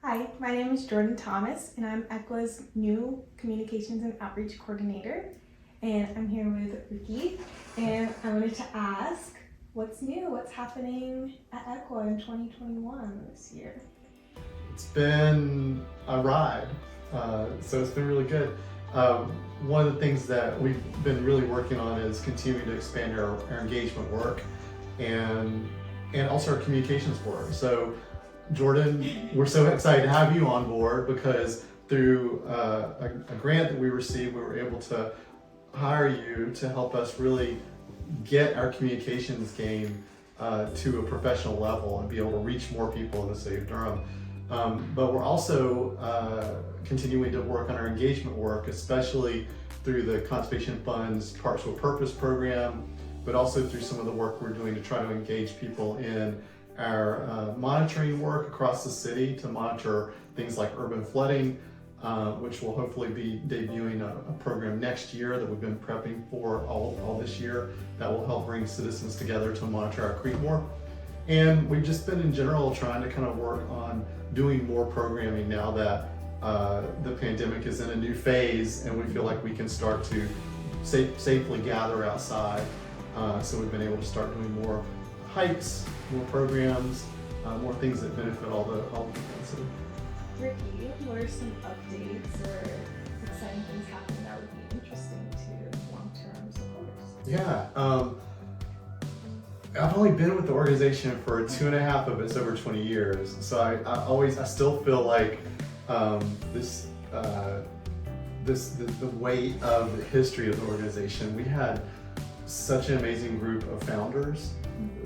Hi, my name is Jordan Thomas, and I'm ECWA's new Communications and Outreach Coordinator. And I'm here with Ricky, and I wanted to ask, what's new? What's happening at ECWA in 2021 this year? It's been a ride, so it's been really good. One of the things that we've been really working on is continuing to expand our engagement work and also our communications work. So Jordan, we're so excited to have you on board because through a grant that we received, we were able to hire you to help us really get our communications game to a professional level and be able to reach more people in the city of Durham. But we're also continuing to work on our engagement work, especially through the Conservation Fund's Parks with Purpose program, but also through some of the work we're doing to try to engage people in our monitoring work across the city to monitor things like urban flooding, which will hopefully be debuting a program next year that we've been prepping for all this year that will help bring citizens together to monitor our creek more. And we've just been in general trying to kind of work on doing more programming now that the pandemic is in a new phase and we feel like we can start to safely gather outside. So we've been able to start doing more hikes, more programs, more things that benefit all the people in the city. Ricky, what are some updates or exciting things happening that would be interesting to long-term supporters? Yeah, I've only been with the organization for 2.5 of its over 20 years, so I still feel like the weight of the history of the organization. We had such an amazing group of founders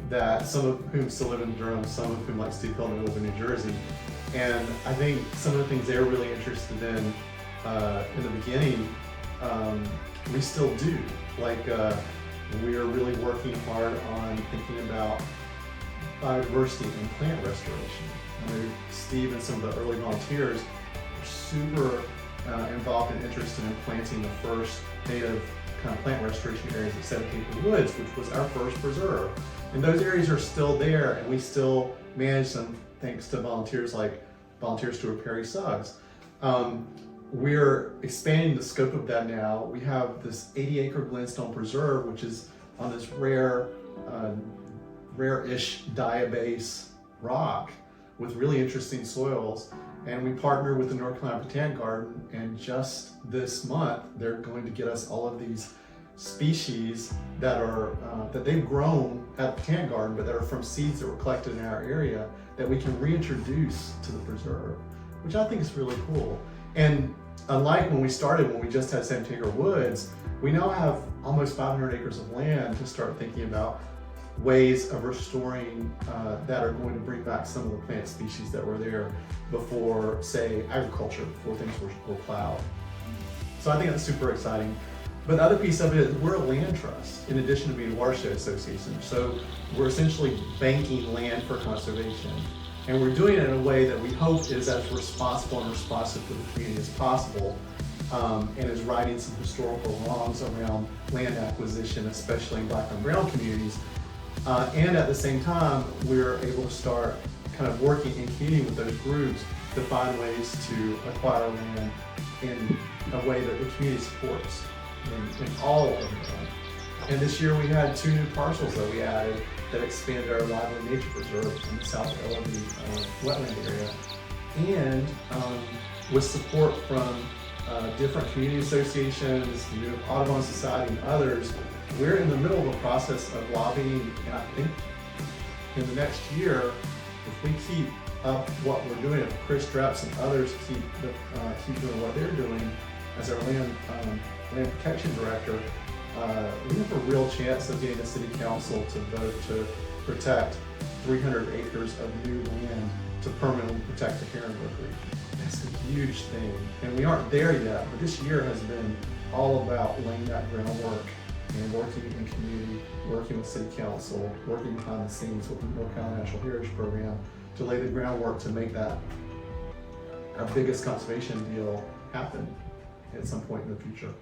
that some of whom still live in Durham, some of whom, like Steve Piltman, live in New Jersey. And I think some of the things they were really interested in the beginning, we still do. Like we are really working hard on thinking about biodiversity and plant restoration. Steve and some of the early volunteers were super involved and interested in planting the first native kind of plant restoration areas at 17 Acre Woods, which was our first preserve. And those areas are still there, and we still manage them thanks to volunteers like Volunteer Steward Perry Suggs. We're expanding the scope of that now. We have this 80-acre Glenstone Preserve, which is on this rare-ish diabase rock with really interesting soils. And we partner with the North Carolina Botanic Garden, and just this month, they're going to get us all of these species that are that they've grown at the Botanic Garden, but that are from seeds that were collected in our area that we can reintroduce to the preserve, which I think is really cool. And unlike when we started, when we just had 17 Acre Woods, we now have almost 500 acres of land to start thinking about ways of restoring that are going to bring back some of the plant species that were there before, say, agriculture, before things were plowed. So I think that's super exciting. But the other piece of it is we're a land trust in addition to being a watershed association. So we're essentially banking land for conservation. And we're doing it in a way that we hope is as responsible and responsive to the community as possible, and is righting some historical wrongs around land acquisition, especially in Black and Brown communities. And at the same time, we're able to start kind of working in community with those groups to find ways to acquire land in a way that the community supports in all of them. And this year we had 2 new parcels that we added that expanded our Lively Nature Preserve in the South Ellerby wetland area. And with support from different community associations, the Audubon Society and others, we're in the middle of a process of lobbying, and I think in the next year, if we keep up what we're doing, if Chris Drapps and others keep doing what they're doing as our land protection director, we have a real chance of getting the city council to vote to protect 300 acres of new land to permanently protect the Heron Rookery. That's a huge thing, and we aren't there yet, but this year has been all about laying that groundwork and working in community, working with city council, working behind the scenes with the North Carolina Natural Heritage Program to lay the groundwork to make that our biggest conservation deal happen at some point in the future.